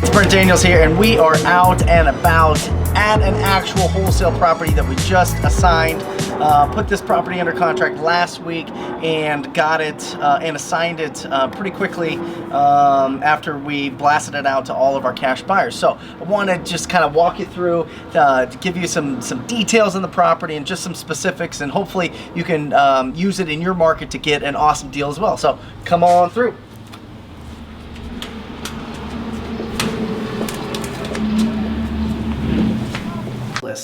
It's Brent Daniels here, and we are out and about at an actual wholesale property that we just assigned. Put this property under contract last week and got it and assigned it pretty quickly after we blasted it out to all of our cash buyers. So I want to just kind of walk you through, to give you some details on the property and just some specifics, and hopefully you can use it in your market to get an awesome deal as well. So come on through.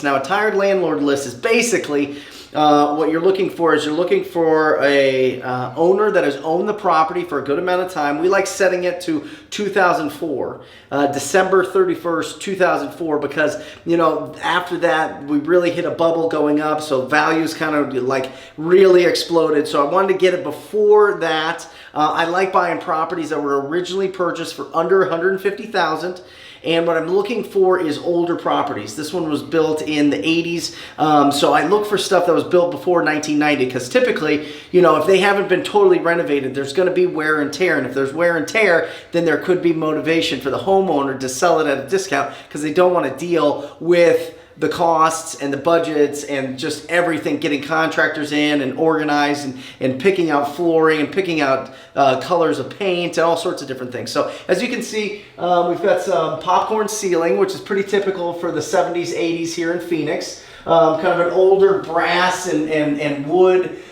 Now, a tired landlord list is basically what you're looking for. You're looking for a owner that has owned the property for a good amount of time. We like setting it to 2004, December 31st, 2004, because, you know, after that we really hit a bubble going up, so values kind of like really exploded. So I wanted to get it before that. I like buying properties that were originally purchased for under $150,000. And what I'm looking for is older properties. This one was built in the 80s, so I look for stuff that was built before 1990, because typically, you know, if they haven't been totally renovated, there's going to be wear and tear, and if there's wear and tear, then there could be motivation for the homeowner to sell it at a discount, because they don't want to deal with the costs and the budgets and just everything, getting contractors in and organized and picking out flooring and picking out colors of paint and all sorts of different things. So as you can see, we've got some popcorn ceiling, which is pretty typical for the 70s, 80s here in Phoenix. Kind of an older brass and wood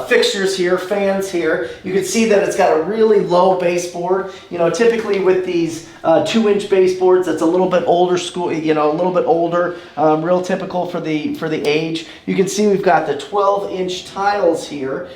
fixtures here, fans here. You can see that it's got a really low baseboard. You know, typically with these 2-inch baseboards, that's a little bit older school, you know, a little bit older, real typical for the age. You can see we've got the 12-inch tiles here.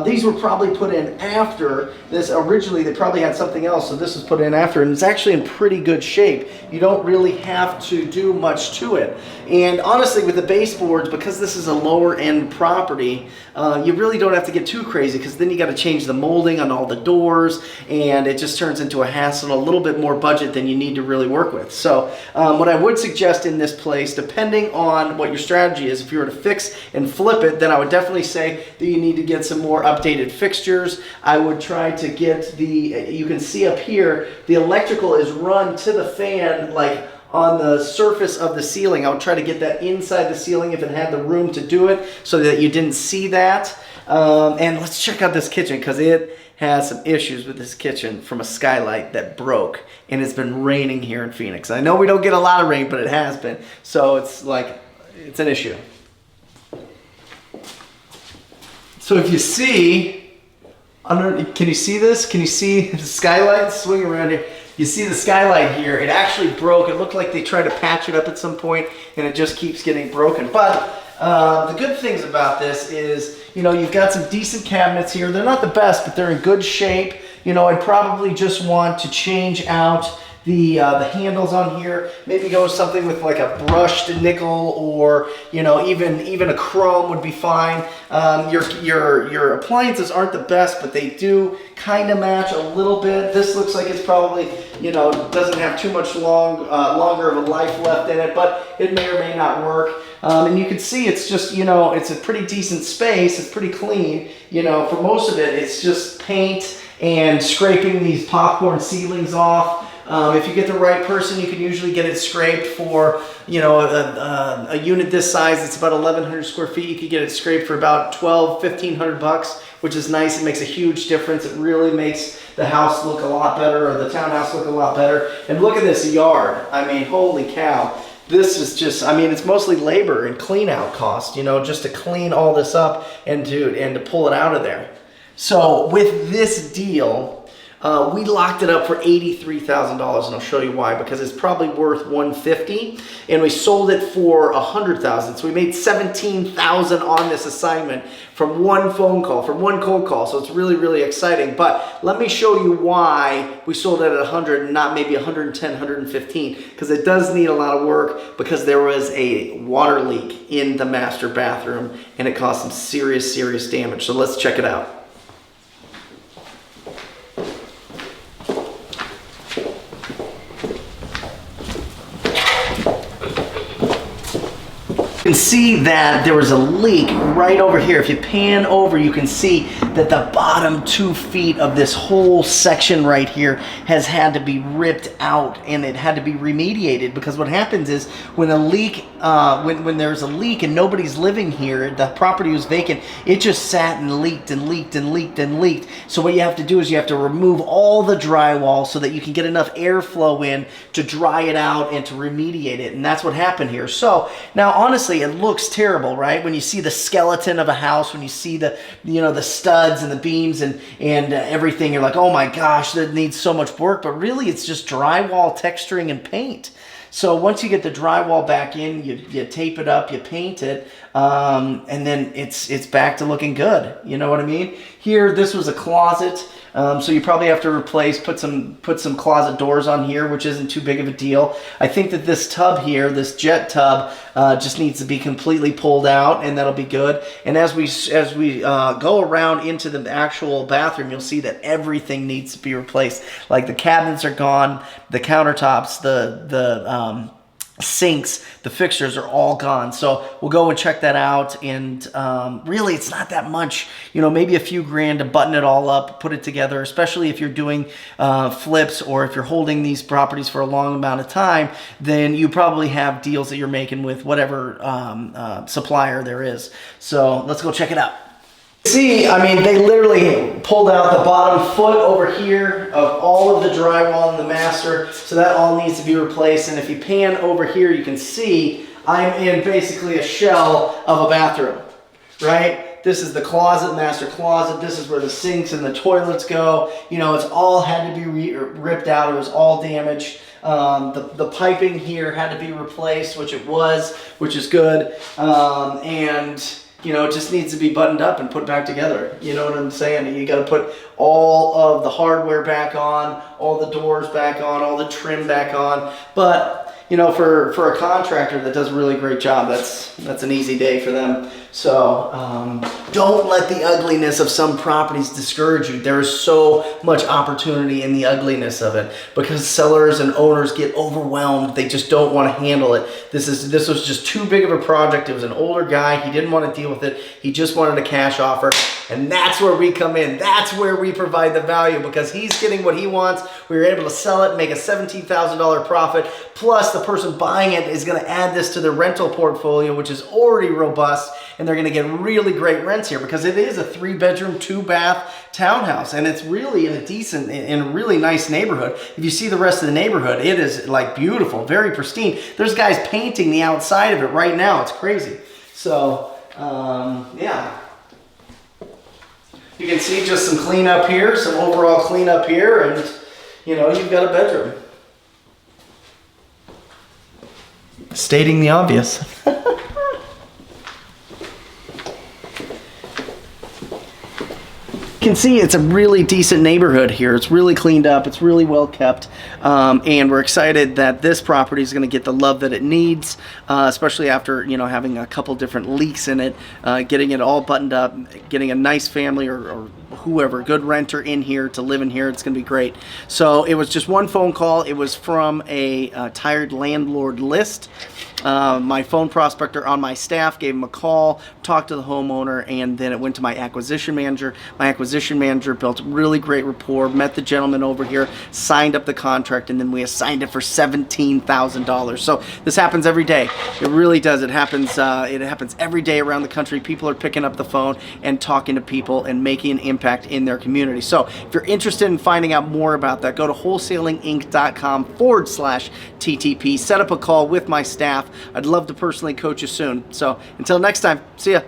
These were probably put in after this. Originally, they probably had something else, so this was put in after, and it's actually in pretty good shape. You don't really have to do much to it. And honestly, with the baseboards, because this is a lower end property, you really don't have to get too crazy, because then you got to change the molding on all the doors, and it just turns into a hassle, a little bit more budget than you need to really work with. So what I would suggest in this place, depending on what your strategy is, if you were to fix and flip it, then I would definitely say that you need to get some more updated fixtures. I would try to get you can see up here, the electrical is run to the fan, like on the surface of the ceiling. I would try to get that inside the ceiling if it had the room to do it, so that you didn't see that. And let's check out this kitchen, because it has some issues with this kitchen from a skylight that broke, and it's been raining here in Phoenix. I know we don't get a lot of rain, but it has been, so it's like, it's an issue. So if you see, can you see this? Can you see the skylight? Swing around here. You see the skylight here, it actually broke. It looked like they tried to patch it up at some point, and it just keeps getting broken. But the good things about this is, you know, you've got some decent cabinets here. They're not the best, but they're in good shape. You know, I'd probably just want to change out the handles on here. Maybe go with something with like a brushed nickel, or, you know, even a chrome would be fine. Your appliances aren't the best, but they do kind of match a little bit. This looks like it's probably, you know, doesn't have too much longer of a life left in it, but it may or may not work. And you can see it's just, you know, it's a pretty decent space. It's pretty clean. You know, for most of it, it's just paint and scraping these popcorn ceilings off. If you get the right person, you can usually get it scraped for, you know, a unit this size. It's about 1,100 square feet. You could get it scraped for about $1,500, which is nice. It makes a huge difference. It really makes the house look a lot better, or the townhouse look a lot better. And look at this yard. I mean, holy cow. This is just, I mean, it's mostly labor and clean out cost, you know, just to clean all this up and to pull it out of there. So with this deal, we locked it up for $83,000, and I'll show you why, because it's probably worth $150,000, and we sold it for $100,000. So we made $17,000 on this assignment from one phone call, from one cold call. So it's really, really exciting. But let me show you why we sold it at 100 and not maybe 110, 115, because it does need a lot of work, because there was a water leak in the master bathroom, and it caused some serious, serious damage. So let's check it out. You can see that there was a leak right over here. If you pan over, you can see that the bottom 2 feet of this whole section right here has had to be ripped out, and it had to be remediated, because what happens is when a leak, when there's a leak and nobody's living here, the property was vacant, it just sat and leaked and leaked and leaked and leaked. So what you have to do is you have to remove all the drywall so that you can get enough airflow in to dry it out and to remediate it, and that's what happened here. So now honestly, it looks terrible, right? When you see the skeleton of a house, when you see the, you know, the studs and the beams and everything, you're like, oh my gosh, that needs so much work. But really, it's just drywall, texturing, and paint. So once you get the drywall back in, you tape it up, you paint it, and then it's back to looking good. You know what I mean? Here, this was a closet, so you probably have to replace, put some closet doors on here, which isn't too big of a deal. I think that this tub here, this jet tub, just needs to be completely pulled out, and that'll be good. And as we go around into the actual bathroom, you'll see that everything needs to be replaced. Like the cabinets are gone, the countertops, the sinks, the fixtures are all gone. So we'll go and check that out, and really it's not that much, you know, maybe a few grand to button it all up, put it together, especially if you're doing flips, or if you're holding these properties for a long amount of time, then you probably have deals that you're making with whatever supplier there is. So let's go check it out. See, I mean, they literally pulled out the bottom foot over here of all of the drywall in the master, so that all needs to be replaced. And if you pan over here, you can see I'm in basically a shell of a bathroom, right? This is the closet, master closet. This is where the sinks and the toilets go. You know, it's all had to be ripped out. It was all damaged. The piping here had to be replaced, which it was, which is good. And you know, it just needs to be buttoned up and put back together. You know what I'm saying? You got to put all of the hardware back on, all the doors back on, all the trim back on. But you know, for a contractor that does a really great job, that's an easy day for them. So don't let the ugliness of some properties discourage you. There is so much opportunity in the ugliness of it, because sellers and owners get overwhelmed. They just don't want to handle it. This was just too big of a project. It was an older guy. He didn't want to deal with it. He just wanted a cash offer. And that's where we come in. That's where we provide the value, because he's getting what he wants. We were able to sell it and make a $17,000 profit. Plus, the person buying it is going to add this to their rental portfolio, which is already robust, and they're going to get really great rents here, because it is a 3-bedroom, 2-bath townhouse, and it's really in a really nice neighborhood. If you see the rest of the neighborhood, it is like beautiful, very pristine. There's guys painting the outside of it right now. It's crazy. So, yeah. You can see just some cleanup here, some overall cleanup here, and you know, you've got a bedroom. Stating the obvious. You can see it's a really decent neighborhood here. It's really cleaned up. It's really well kept, and we're excited that this property is going to get the love that it needs, especially after, you know, having a couple different leaks in it, getting it all buttoned up, getting a nice family or whoever, good renter in here to live in here. It's going to be great. So it was just one phone call. It was from a tired landlord list. My phone prospector on my staff gave him a call, talked to the homeowner, and then it went to my acquisition manager. My acquisition manager built really great rapport, met the gentleman over here, signed up the contract, and then we assigned it for $17,000. So this happens every day. It really does. It happens every day around the country. People are picking up the phone and talking to people and making an impact in their community. So if you're interested in finding out more about that, go to wholesalinginc.com/TTP. Set up a call with my staff. I'd love to personally coach you soon. So until next time, see ya.